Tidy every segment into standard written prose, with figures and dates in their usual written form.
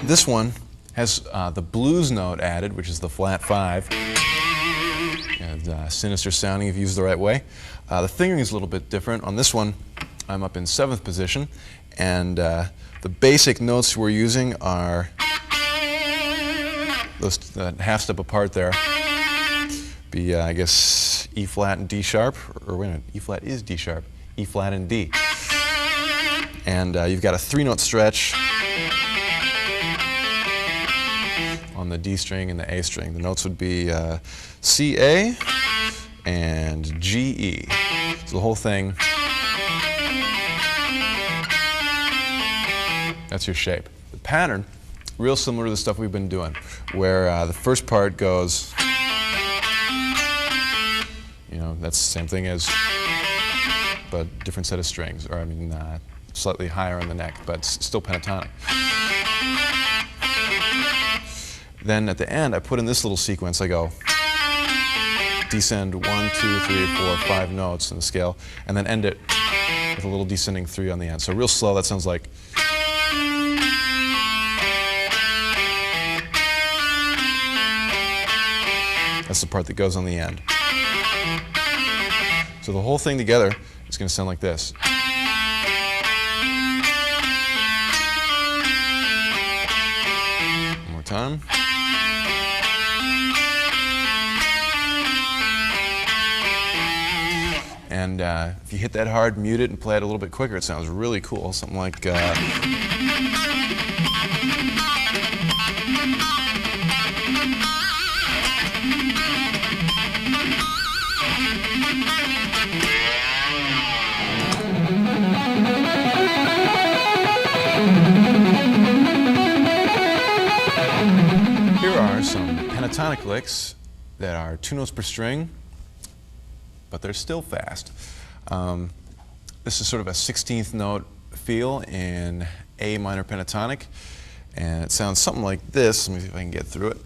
This one has the blues note added, which is the flat 5. And sinister sounding if used the right way. The fingering is a little bit different. On this one, I'm up in 7th position, and the basic notes we're using are those half step apart there. Be I guess E flat and D sharp, or wait a minute, E flat is D sharp, E flat and D. And you've got a 3-note stretch on the D string and the A string. The notes would be C, A, and G, E. So the whole thing, that's your shape. The pattern, real similar to the stuff we've been doing, where the first part goes, you know, that's the same thing as, but different set of strings, or I mean, slightly higher on the neck, but still pentatonic. Then at the end, I put in this little sequence. I go descend 1, 2, 3, 4, 5 notes in the scale, and then end it with a little descending 3 on the end. So real slow, that sounds like. That's the part that goes on the end. So the whole thing together is going to sound like this. One more time. And if you hit that hard, mute it, and play it a little bit quicker, it sounds really cool. Something like. Here are some pentatonic licks that are 2 notes per string, but they're still fast. This is sort of a 16th note feel in A minor pentatonic, and it sounds something like this. Let me see if I can get through it.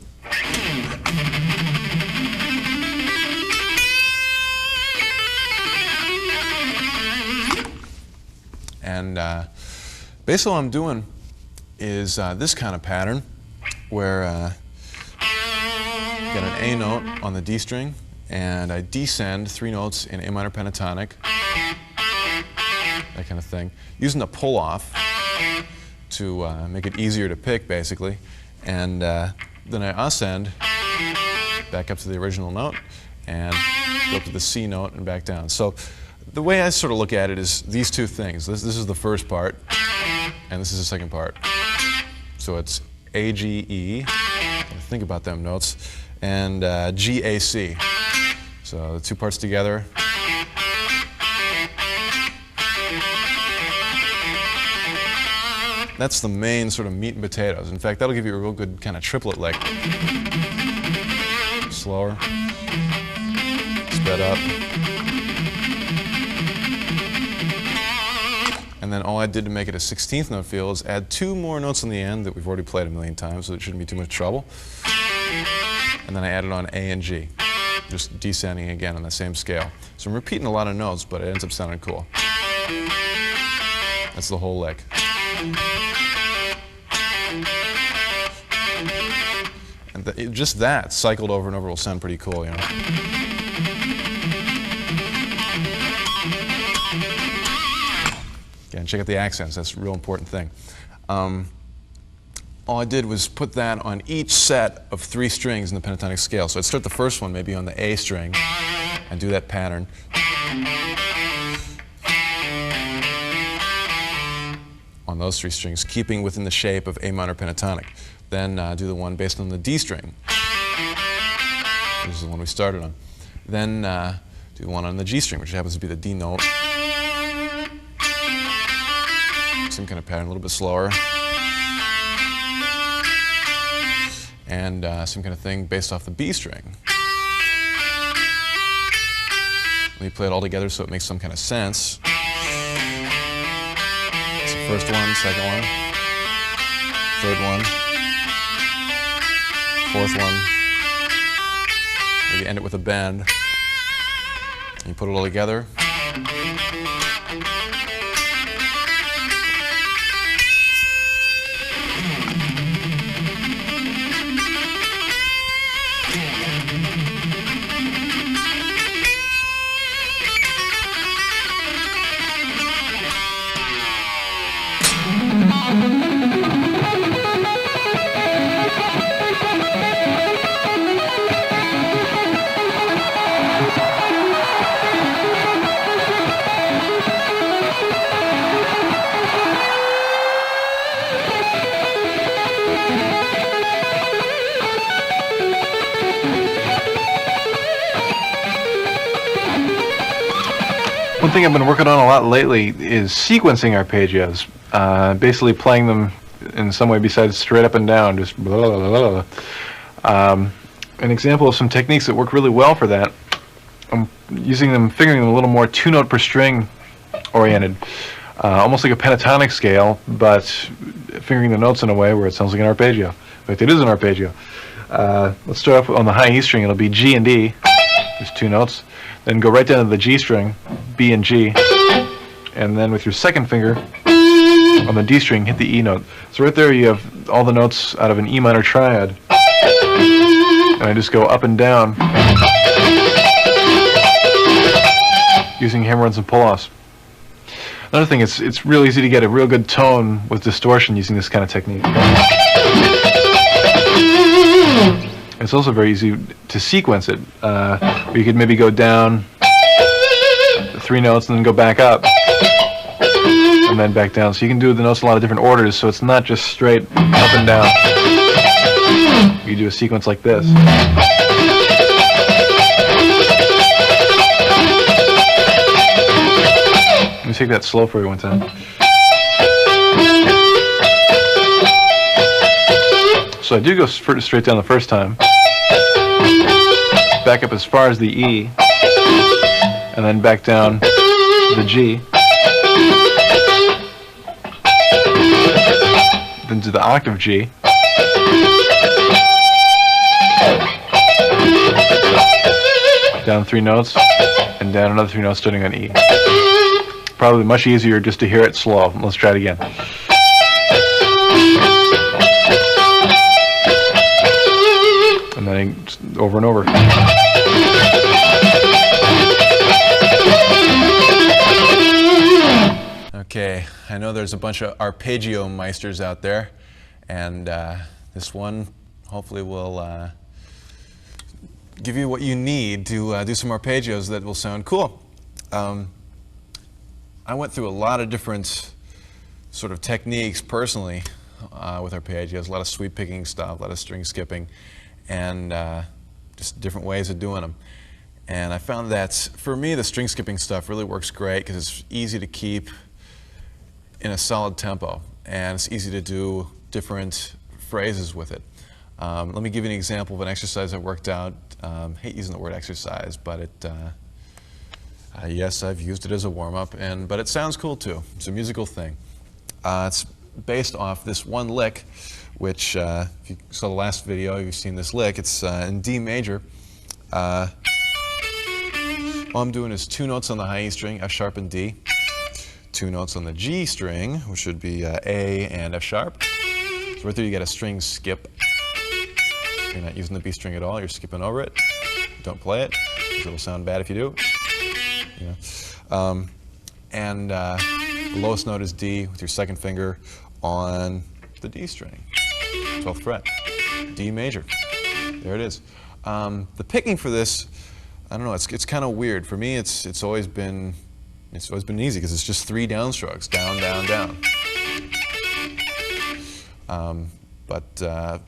And basically what I'm doing is this kind of pattern where I've got an A note on the D string, and I descend 3 notes in A minor pentatonic, that kind of thing, using a pull-off to make it easier to pick, basically. And then I ascend back up to the original note and go up to the C note and back down. So the way I sort of look at it is these 2 things. This is the first part, and this is the second part. So it's A, G, E. Think about them notes. And G, A, C. So the 2 parts together. That's the main sort of meat and potatoes. In fact, that'll give you a real good kind of triplet lick. Slower. Sped up. And then all I did to make it a 16th note feel is add 2 more notes on the end that we've already played a million times, so it shouldn't be too much trouble. And then I added on A and G, just descending again on the same scale. So I'm repeating a lot of notes, but it ends up sounding cool. That's the whole lick. And just that, cycled over and over, will sound pretty cool, you know. Again, check out the accents. That's a real important thing. All I did was put that on each set of 3 strings in the pentatonic scale. So I'd start the first one maybe on the A string and do that pattern. On those 3 strings, keeping within the shape of A minor pentatonic. Then do the one based on the D string. This is the one we started on. Then do the one on the G string, which happens to be the D note. Same kind of pattern, a little bit slower. And some kind of thing based off the B string. Let me play it all together so it makes some kind of sense. It's the first one, second one, third one, fourth one. Maybe end it with a bend. And you put it all together. thing I've been working on a lot lately is sequencing arpeggios. Basically playing them in some way besides straight up and down, just blah, blah, blah. An example of some techniques that work really well for that, I'm figuring them a little more two-note per string oriented. Almost like a pentatonic scale, but fingering the notes in a way where it sounds like an arpeggio. In fact, it is an arpeggio. Let's start off on the high E string. It'll be G and D. There's two notes. Then go right down to the G string, B and G. And then with your second finger on the D string, hit the E note. So right there you have all the notes out of an E minor triad. And I just go up and down using hammer-ons and pull-offs. Another thing, it's real easy to get a real good tone with distortion using this kind of technique. It's also very easy to sequence it. You could maybe go down 3 notes and then go back up and then back down. So you can do the notes in a lot of different orders, so it's not just straight up and down. You do a sequence like this. Let me take that slow for you one time. So I do go straight down the first time, back up as far as the E, and then back down the G, then to the octave G, down 3 notes, and down another 3 notes starting on E. Probably much easier just to hear it slow. Let's try it again. And then over and over. Okay, I know there's a bunch of arpeggio meisters out there, and this one hopefully will give you what you need to do some arpeggios that will sound cool. I went through a lot of different sort of techniques personally with arpeggios, a lot of sweep picking stuff, a lot of string skipping, and just different ways of doing them. And I found that for me the string skipping stuff really works great because it's easy to keep in a solid tempo, and it's easy to do different phrases with it. Let me give you an example of an exercise I worked out. I hate using the word exercise, but it yes, I've used it as a warm-up, but it sounds cool too. It's a musical thing. It's based off this one lick, which if you saw the last video, you've seen this lick. It's in D major. All I'm doing is 2 notes on the high E string, F sharp and D. 2 notes on the G string, which should be A and F sharp. So right there you get a string skip. You're not using the B string at all, you're skipping over it. Don't play it, because it'll sound bad if you do. You know. The lowest note is D with your second finger on the D string, 12th fret, D major. There it is. The picking for this, I don't know, it's kind of weird. For me, it's always been easy because it's just 3 downstrokes, down, down, down. But a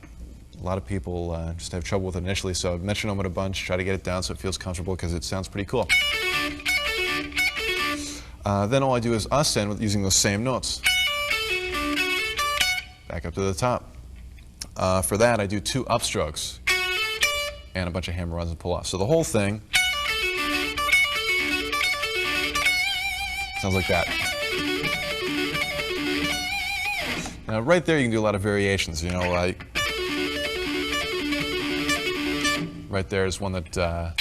lot of people just have trouble with it initially, so I've mentioned them a bunch, try to get it down so it feels comfortable because it sounds pretty cool. Then all I do is ascend with using those same notes. Back up to the top. For that, I do 2 upstrokes and a bunch of hammer-ons and pull-offs. So the whole thing sounds like that. Now, right there, you can do a lot of variations. You know, right there is one that.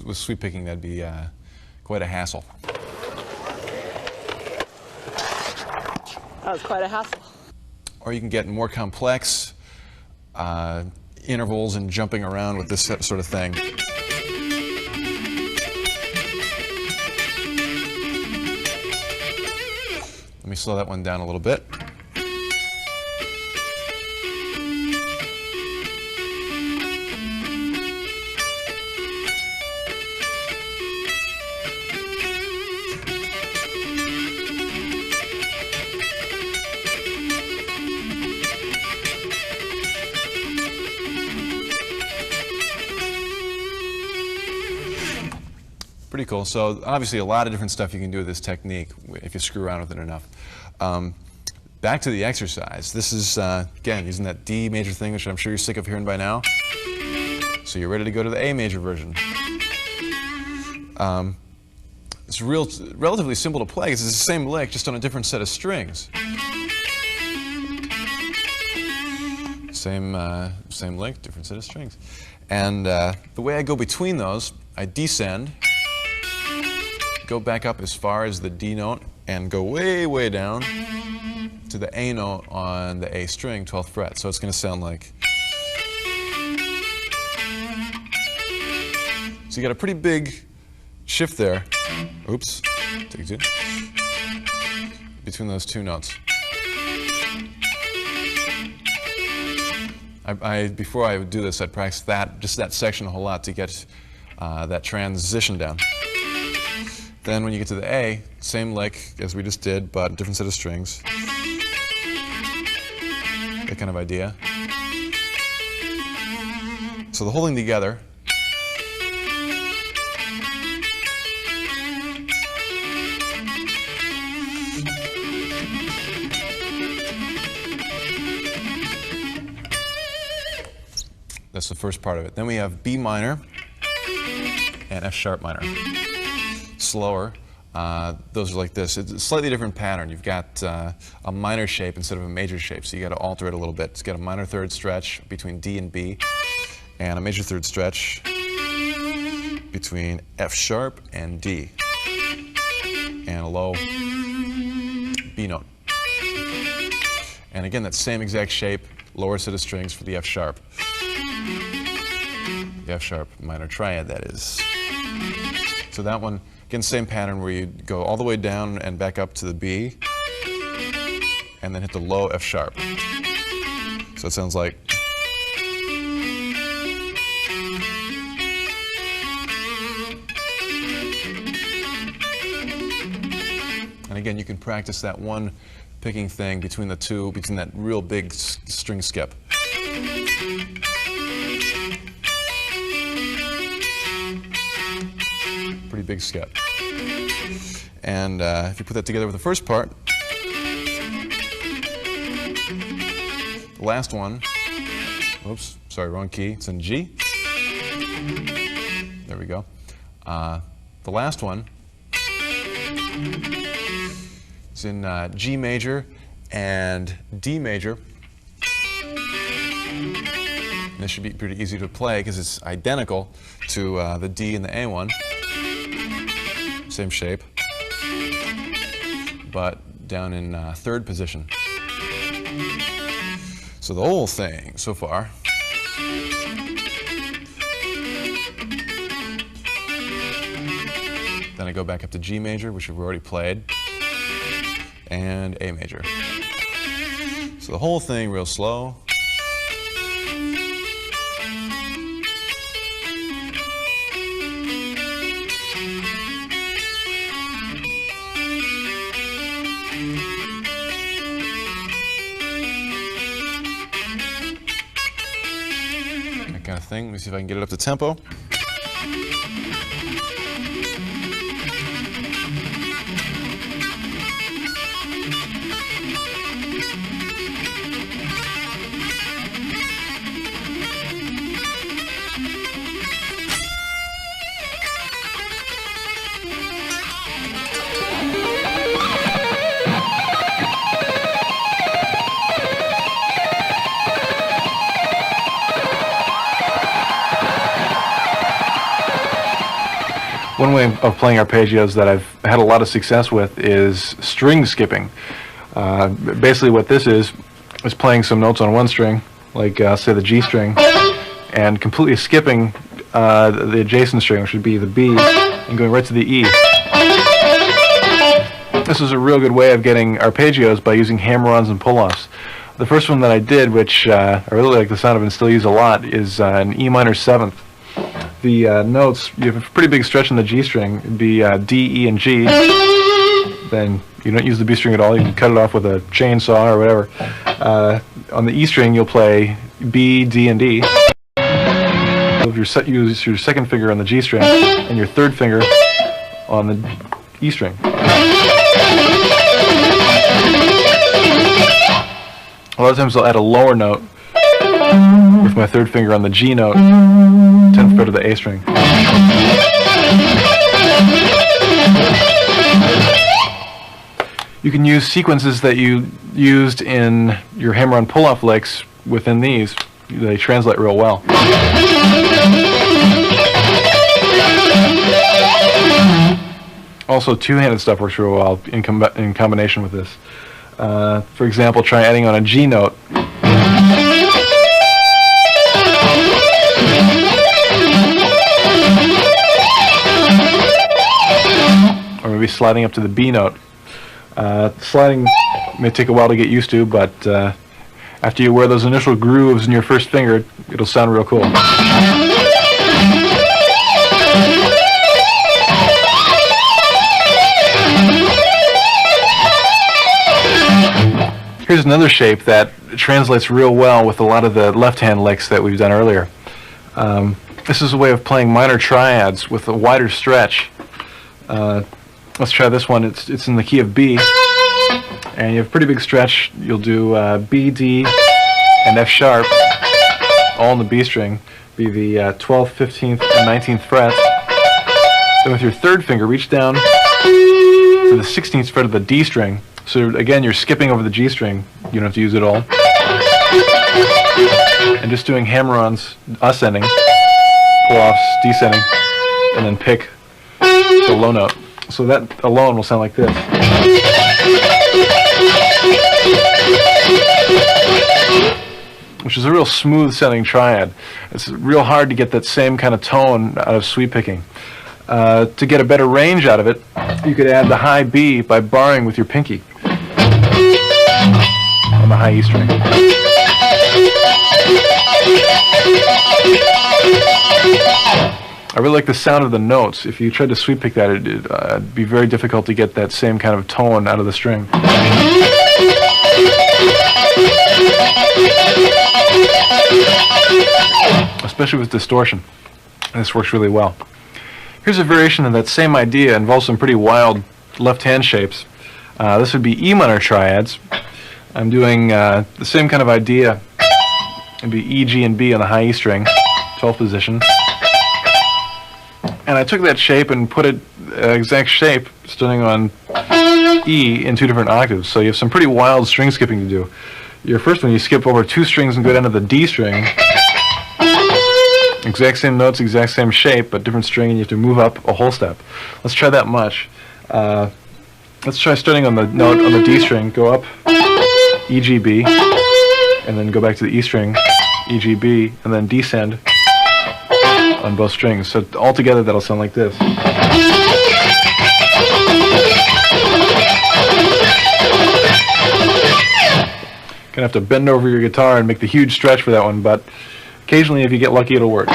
With sweep picking, that'd be quite a hassle. That was quite a hassle. Or you can get more complex intervals and jumping around with this sort of thing. Let me slow that one down a little bit. Pretty cool. So obviously a lot of different stuff you can do with this technique if you screw around with it enough. Back to the exercise. This is, again, using that D major thing, which I'm sure you're sick of hearing by now. So you're ready to go to the A major version. It's relatively simple to play because it's the same lick, just on a different set of strings. Same lick, different set of strings. And the way I go between those, I descend, go back up as far as the D note, and go way, way down to the A note on the A string, 12th fret. So it's going to sound like. So you got a pretty big shift there. Oops, take two. Between those two notes. Before I would do this, I'd practice just that section a whole lot to get that transition down. Then when you get to the A, same lick as we just did, but different set of strings. That kind of idea. So the whole thing together. That's the first part of it. Then we have B minor and F sharp minor. Slower. Those are like this. It's a slightly different pattern. You've got a minor shape instead of a major shape, so you got to alter it a little bit. It's got a minor third stretch between D and B, and a major third stretch between F sharp and D, and a low B note. And again, that same exact shape, lower set of strings for the F sharp. The F sharp minor triad, that is. So that one, again, same pattern where you go all the way down and back up to the B, and then hit the low F sharp. So it sounds like. And again, you can practice that one picking thing between the two, between that real big string skip. Pretty big skip. And if you put that together with the first part, the last one, oops, sorry, wrong key, it's in G. There we go. The last one is in G major and D major. And this should be pretty easy to play because it's identical to the D and the A one. Same shape, but down in third position. So the whole thing so far. Then I go back up to G major, which we've already played, and A major. So the whole thing real slow. Kind of thing. Let me see if I can get it up to tempo. One way of playing arpeggios that I've had a lot of success with is string skipping. Basically what this is playing some notes on one string, like say the G string, and completely skipping the adjacent string, which would be the B, and going right to the E. This is a real good way of getting arpeggios by using hammer-ons and pull-offs. The first one that I did, which I really like the sound of and still use a lot, is an E minor 7th. The notes, you have a pretty big stretch in the G string. It'd be D, E, and G. Then you don't use the B string at all. You can cut it off with a chainsaw or whatever. On the E string, you'll play B, D, and D. You'll use your second finger on the G string and your third finger on the E string. A lot of times I'll add a lower note with my third finger on the G note, 10th fret of the A string. You can use sequences that you used in your hammer-on pull-off licks within these. They translate real well. Also, two-handed stuff works real well in combination with this. For example, try adding on a G note. Or maybe sliding up to the B note. Sliding may take a while to get used to, but after you wear those initial grooves in your first finger, it'll sound real cool. Here's another shape that translates real well with a lot of the left-hand licks that we've done earlier. This is a way of playing minor triads with a wider stretch. Let's try this one. It's in the key of B, and you have a pretty big stretch. You'll do B, D, and F sharp, all on the B string, be the 12th, 15th, and 19th frets. Then with your third finger, reach down to the 16th fret of the D string. So again, you're skipping over the G string. You don't have to use it all. And just doing hammer-ons, ascending, pull-offs, descending, and then pick the low note. So that alone will sound like this. Which is a real smooth sounding triad. It's real hard to get that same kind of tone out of sweep picking. To get a better range out of it, you could add the high B by barring with your pinky on the high E string. I really like the sound of the notes. If you tried to sweep pick that, it'd be very difficult to get that same kind of tone out of the string. Especially with distortion. This works really well. Here's a variation of that same idea. It involves some pretty wild left-hand shapes. This would be E minor triads. I'm doing the same kind of idea. It'd be E, G, and B on the high E string, 12th position. And I took that shape and put it exact shape starting on E in two different octaves. So you have some pretty wild string skipping to do. Your first one, you skip over two strings and go down to the D string. Exact same notes, exact same shape, but different string, and you have to move up a whole step. Let's try that much. Let's try starting on the note on the D string, go up E, G, B, and then go back to the E string, E, G, B, and then descend on both strings. So all together that'll sound like this. Gonna have to bend over your guitar and make the huge stretch for that one, but occasionally if you get lucky it'll work.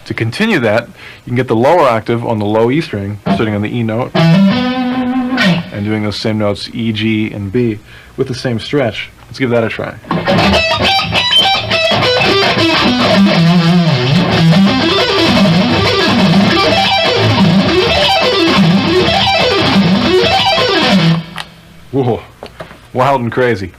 To continue that, you can get the lower octave on the low E string, starting on the E note, and doing those same notes E, G, and B with the same stretch. Let's give that a try. Whoa, wild and crazy.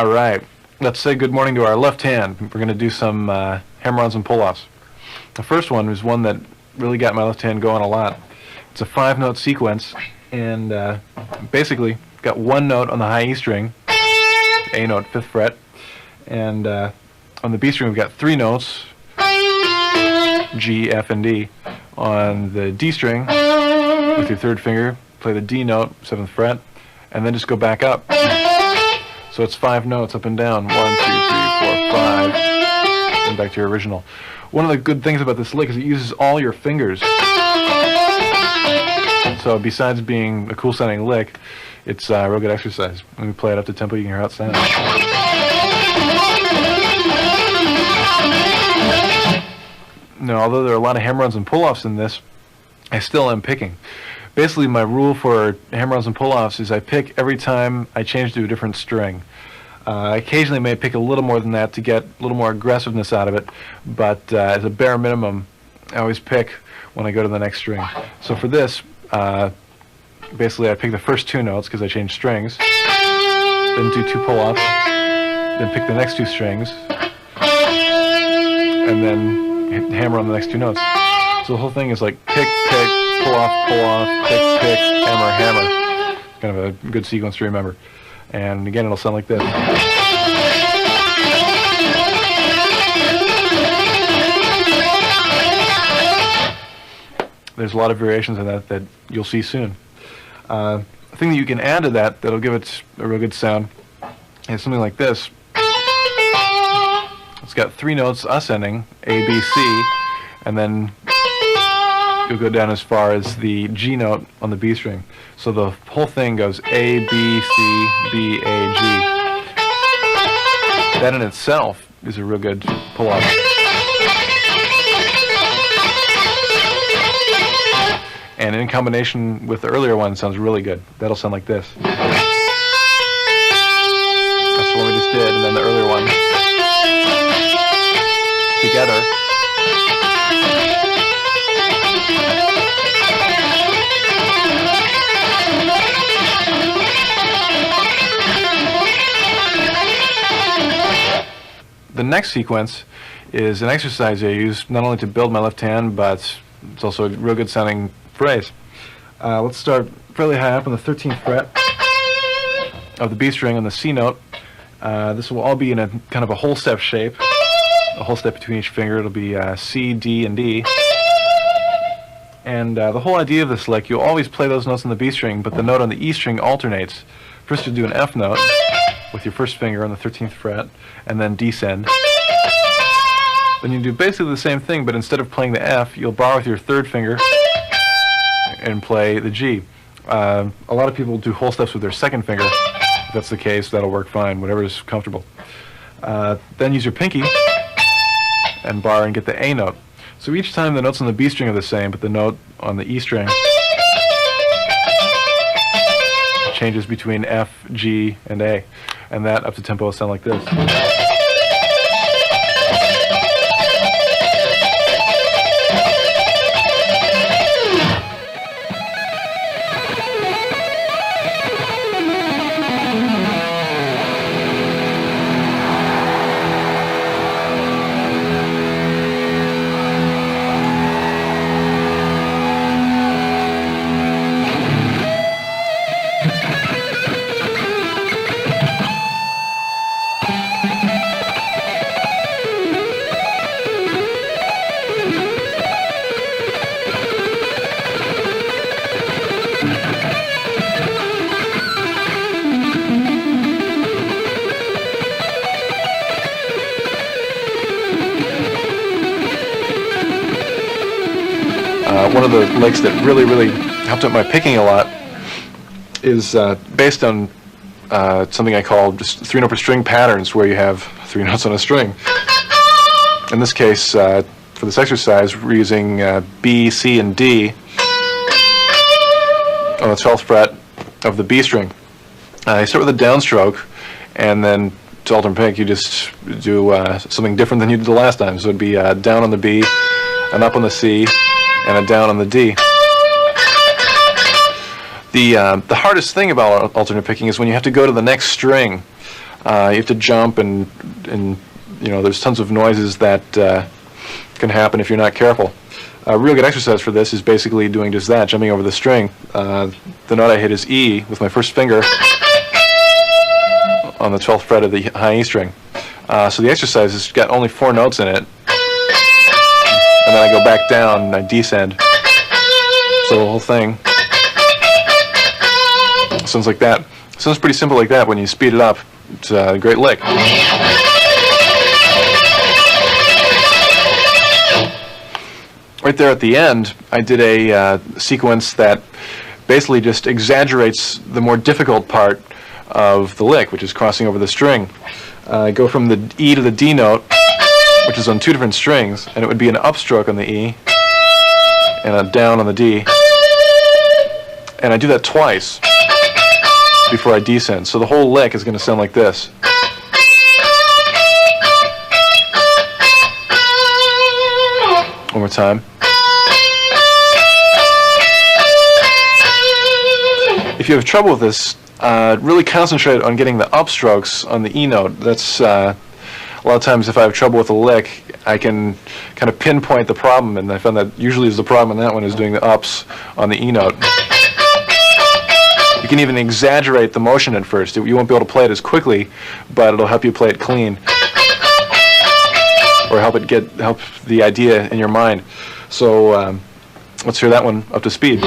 All right, let's say good morning to our left hand. We're going to do some hammer-ons and pull-offs. The first one is one that really got my left hand going a lot. It's a 5-note sequence, and basically got one note on the high E string, A note, 5th fret, and on the B string we've got 3 notes, G, F, and D. On the D string, with your 3rd finger, play the D note, 7th fret, and then just go back up. So it's 5 notes up and down, 1, 2, 3, 4, 5, and back to your original. One of the good things about this lick is it uses all your fingers. So besides being a cool sounding lick, it's a real good exercise. When we play it up to tempo, you can hear how it sounds. Now, although there are a lot of hammer-ons and pull-offs in this, I still am picking. Basically, my rule for hammer-ons and pull-offs is I pick every time I change to a different string. I occasionally may pick a little more than that to get a little more aggressiveness out of it, but as a bare minimum, I always pick when I go to the next string. So for this, basically I pick the first 2 notes because I changed strings, then do 2 pull-offs, then pick the next 2 strings, and then hammer on the next 2 notes. So the whole thing is like pick, pick, pull off, pick, pick, hammer, hammer. It's kind of a good sequence to remember. And again, it'll sound like this. There's a lot of variations in that you'll see soon. The thing that you can add to that that'll give it a real good sound is something like this. It's got 3 notes ascending, A, B, C, and then you'll go down as far as the G note on the B string. So the whole thing goes A, B, C, B, A, G. That in itself is a real good pull-off. And in combination with the earlier one, sounds really good. That'll sound like this. That's the one we just did, and then the earlier one together. The next sequence is an exercise I use not only to build my left hand, but it's also a real good sounding phrase. Let's start fairly high up on the 13th fret of the B string on the C note. This will all be in a kind of a whole step shape. A whole step between each finger. It'll be C, D, and D. And the whole idea of this lick, you'll always play those notes on the B string, but the note on the E string alternates. First you'll do an F note with your first finger on the 13th fret, and then descend. Then you do basically the same thing, but instead of playing the F, you'll bar with your 3rd finger and play the G. A lot of people do whole steps with their 2nd finger. If that's the case, that'll work fine, whatever is comfortable. Then use your pinky and bar and get the A note. So each time the notes on the B string are the same, but the note on the E string changes between F, G, and A. And that up to tempo will sound like this. One of the licks that really helped out my picking a lot is based on something I call just 3-note per string patterns, where you have 3 notes on a string. In this case, for this exercise, we're using B, C, and D on the 12th fret of the B string. You start with a downstroke, and then to alter and pick, you just do something different than you did the last time. So it'd be down on the B, an up on the C, and a down on the D. The hardest thing about alternate picking is when you have to go to the next string. You have to jump, and there's tons of noises that can happen if you're not careful. A real good exercise for this is basically doing just that, jumping over the string. The note I hit is E with my first finger on the 12th fret of the high E string. So the exercise has got only 4 notes in it, and then I go back down and I descend. So the whole thing sounds like that. It sounds pretty simple like that. When you speed it up, it's a great lick. Right there at the end, I did a sequence that basically just exaggerates the more difficult part of the lick, which is crossing over the string. I go from the E to the D note, which is on 2 different strings, and it would be an upstroke on the E and a down on the D. And I do that twice before I descend. So the whole lick is going to sound like this. One more time. If you have trouble with this, really concentrate on getting the upstrokes on the E note. That's a lot of times if I have trouble with a lick, I can kind of pinpoint the problem, and I found that usually is the problem in that one is doing the ups on the E note. You can even exaggerate the motion at first. You won't be able to play it as quickly, but it'll help you play it clean, or help the idea in your mind. So let's hear that one up to speed.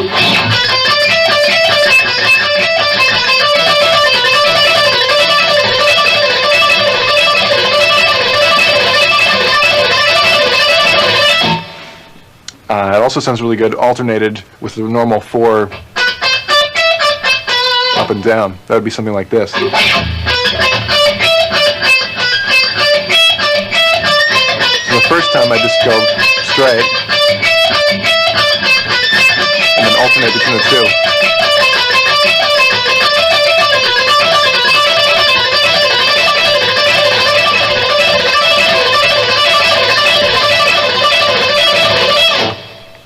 It also sounds really good alternated with the normal 4 up and down. That would be something like this. So the first time I just go straight and then alternate between the 2.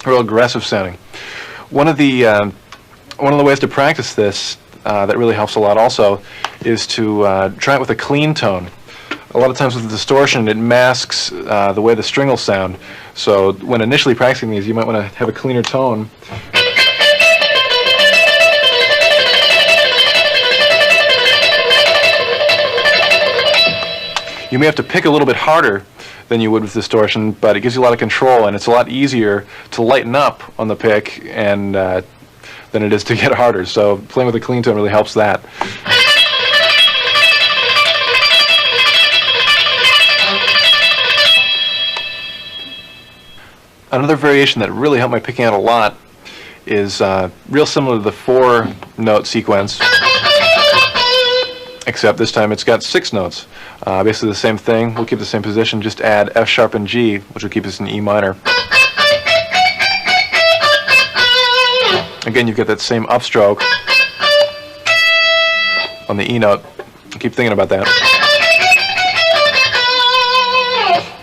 Real aggressive sounding. One of the ways to practice this that really helps a lot also is to try it with a clean tone. A lot of times with the distortion, it masks the way the string will sound. So when initially practicing these, you might want to have a cleaner tone. You may have to pick a little bit harder than you would with distortion, but it gives you a lot of control, and it's a lot easier to lighten up on the pick and than it is to get harder. So playing with a clean tone really helps that. Another variation that really helped my picking out a lot is real similar to the 4-note sequence, except this time it's got 6 notes. Basically the same thing. We'll keep the same position, just add F sharp and G, which will keep us in E minor. Again, you've got that same upstroke on the E note. Keep thinking about that.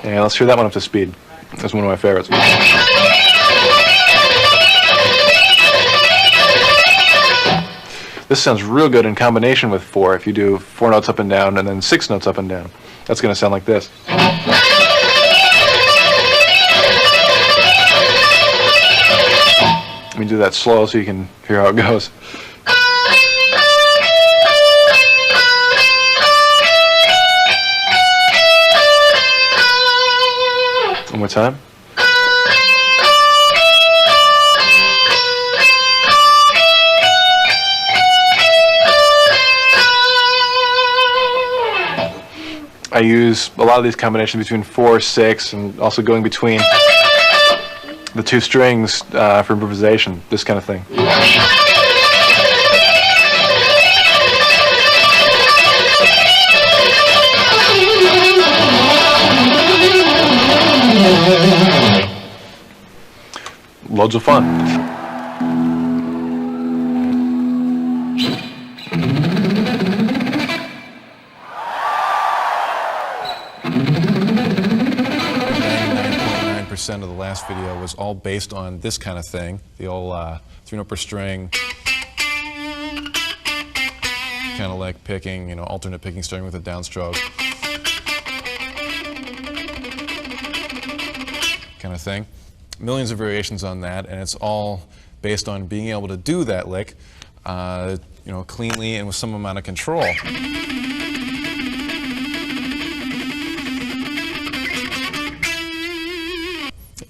And let's hear that one up to speed. That's one of my favorites. This sounds real good in combination with 4. If you do 4 notes up and down and then 6 notes up and down, that's going to sound like this. Let me do that slow so you can hear how it goes. One more time. I use a lot of these combinations between 4, 6, and also going between the 2 strings for improvisation, this kind of thing. Loads of fun. Of the last video was all based on this kind of thing, the old 3-note per string. kind of like picking, you know, alternate picking starting with a downstroke kind of thing. Millions of variations on that, and it's all based on being able to do that lick, you know, cleanly and with some amount of control.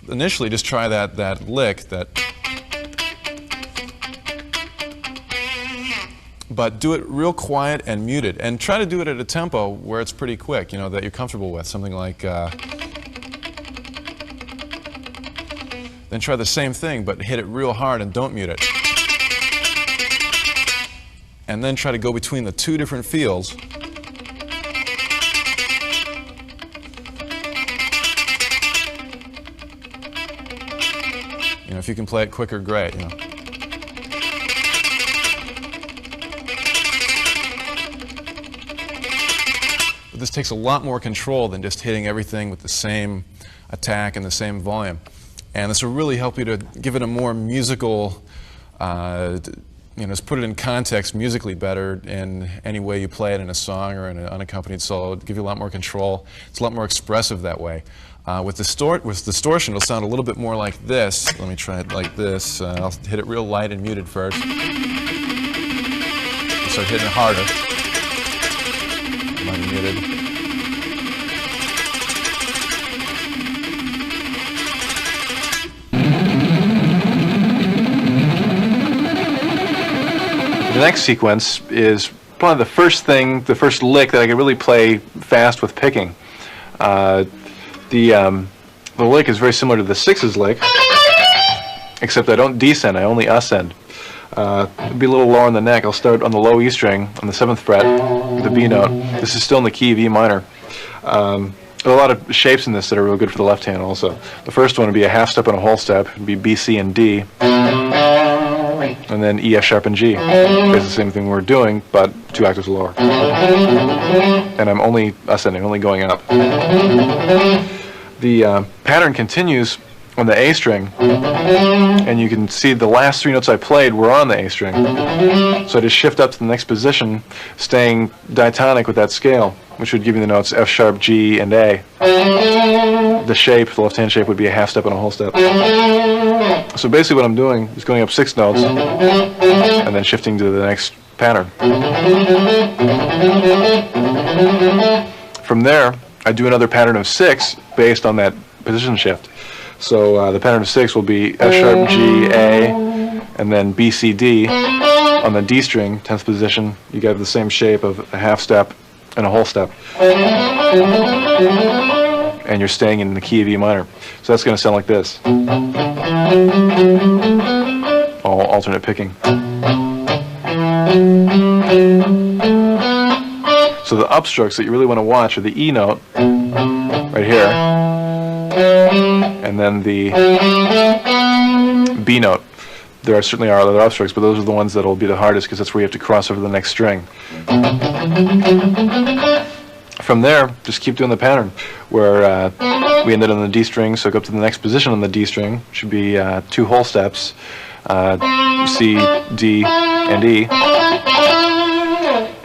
Initially, just try that lick, but do it real quiet and muted, and try to do it at a tempo where it's pretty quick, you know, that you're comfortable with, something like. Then try the same thing, but hit it real hard and don't mute it. And then try to go between the two different fields. You know, if you can play it quicker, great. You know. But this takes a lot more control than just hitting everything with the same attack and the same volume. And this will really help you to give it a more musical, you know, just put it in context musically better in any way you play it in a song or in an unaccompanied solo. It'll give you a lot more control. It's a lot more expressive that way. With distortion, it'll sound a little bit more like this. Let me try it like this. I'll hit it real light and muted first. I'll start hitting it harder. Light and muted. The next sequence is probably the first lick that I can really play fast with picking. The lick is very similar to the sixes lick, except I don't descend, I only ascend. It'll be a little lower on the neck. I'll start on the low E string on the 7th fret, the B note. This is still in the key of E minor. There are a lot of shapes in this that are real good for the left hand also. The first one would be a half step and a whole step. It would be B, C, and D. And then E, F sharp, and G. It's the same thing we're doing, but 2 octaves lower. And I'm only ascending, only going up. The pattern continues on the A string, and you can see the last 3 notes I played were on the A string. So I just shift up to the next position, staying diatonic with that scale, which would give me the notes F sharp, G, and A. The shape, the left-hand shape, would be a half step and a whole step. So basically what I'm doing is going up 6 notes and then shifting to the next pattern. From there, I do another pattern of 6 based on that position shift. So the pattern of 6 will be F sharp, G, A, and then B, C, D. On the D string, 10th position, you get the same shape of a half step and a whole step. And you're staying in the key of E minor. So that's going to sound like this. All alternate picking. So the upstrokes that you really want to watch are the E note, right here, and then the B note. There certainly are other upstrokes, but those are the ones that will be the hardest because that's where you have to cross over the next string. From there, just keep doing the pattern where we ended on the D string, so go up to the next position on the D string. Should be 2 whole steps, C, D, and E.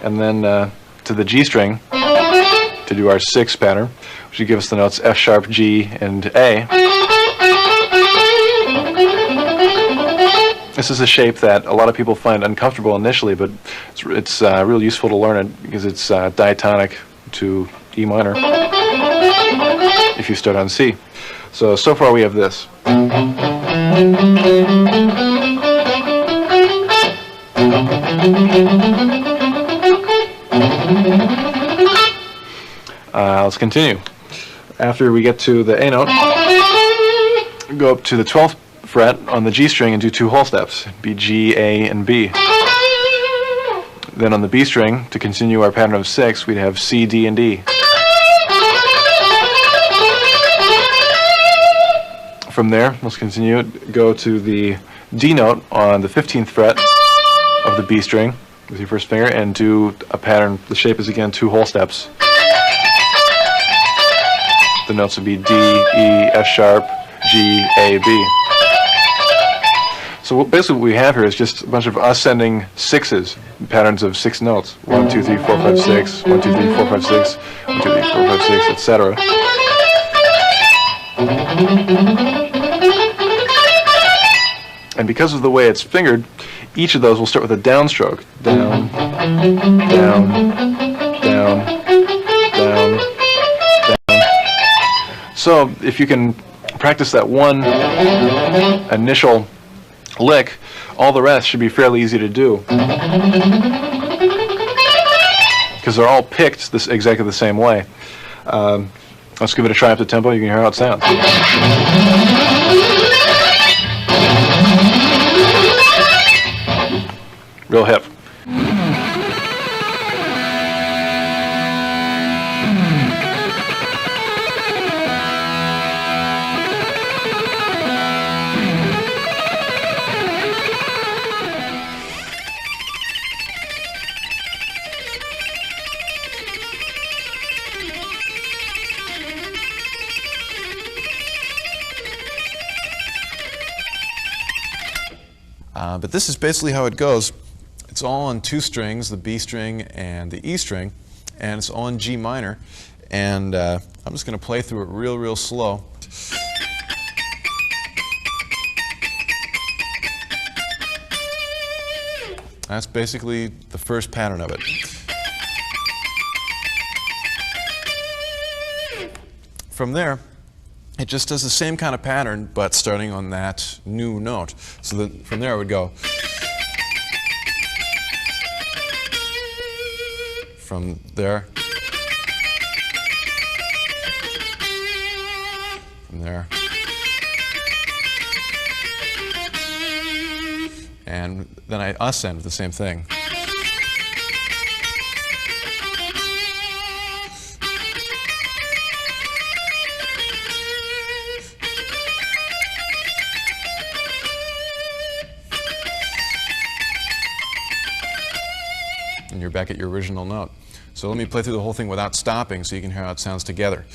And then to the G string to do our 6th pattern, which would give us the notes F sharp, G, and A. This is a shape that a lot of people find uncomfortable initially, but it's real useful to learn it because it's diatonic to E minor if you start on C. So far we have this. Let's continue. After we get to the A note, go up to the 12th fret on the G string and do 2 whole steps, be G, A, and B. Then on the B string, to continue our pattern of 6, we'd have C, D, and D. From there, let's continue, go to the D note on the 15th fret of the B string with your first finger and do a pattern. The shape is again 2 whole steps. The notes would be D, E, F sharp, G, A, B. So basically what we have here is just a bunch of ascending sixes, patterns of 6 notes. 1, 2, 3, 4, 5, 6, 1, 2, 3, 4, 5, 6, 1, 2, 3, 4, 5, 6, etc. And because of the way it's fingered, each of those will start with a downstroke. Down, down, down, down, down. So if you can practice that one initial lick, all the rest should be fairly easy to do. Because they're all picked exactly the same way. Let's give it a try up the tempo. You can hear how it sounds. Real hip. But this is basically how it goes. It's all on 2 strings, the B string and the E string, and it's all in G minor. And I'm just going to play through it real slow. That's basically the first pattern of it. From there, it just does the same kind of pattern, but starting on that new note. So that from there, I would go from there, from there, and then I ascend with the same thing. And you're back at your original note. So let me play through the whole thing without stopping so you can hear how it sounds together.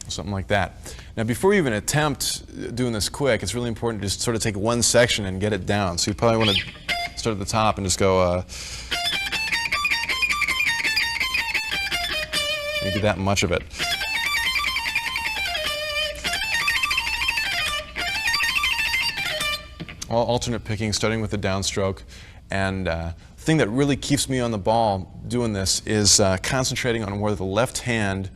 Something like that. Now before you even attempt doing this quick, it's really important to just sort of take one section and get it down. So you probably want to start at the top and just go maybe that much of it. All alternate picking, starting with the downstroke. And the thing that really keeps me on the ball doing this is concentrating on where the left hand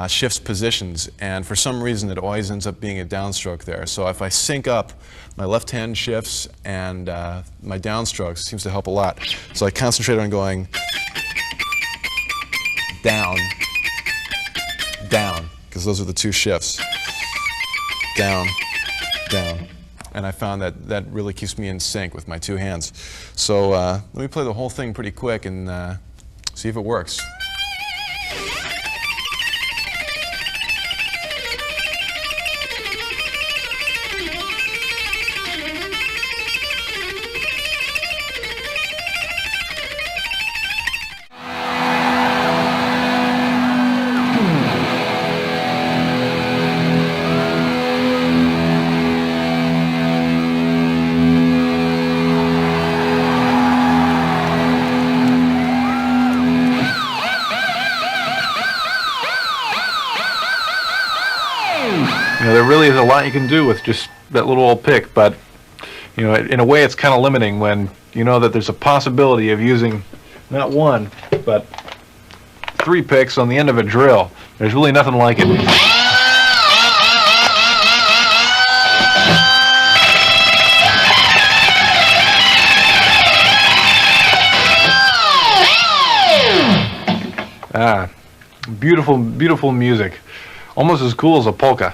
shifts positions, and for some reason it always ends up being a downstroke there. So if I sync up, my left hand shifts and my downstrokes seems to help a lot. So I concentrate on going down, down, because those are the 2 shifts. Down, down. And I found that that really keeps me in sync with my 2 hands. So let me play the whole thing pretty quick and see if it works. There really is a lot you can do with just that little old pick, but in a way it's kind of limiting when you know that there's a possibility of using not 1, but 3 picks on the end of a drill. There's really nothing like it. Beautiful, beautiful music. Almost as cool as a polka.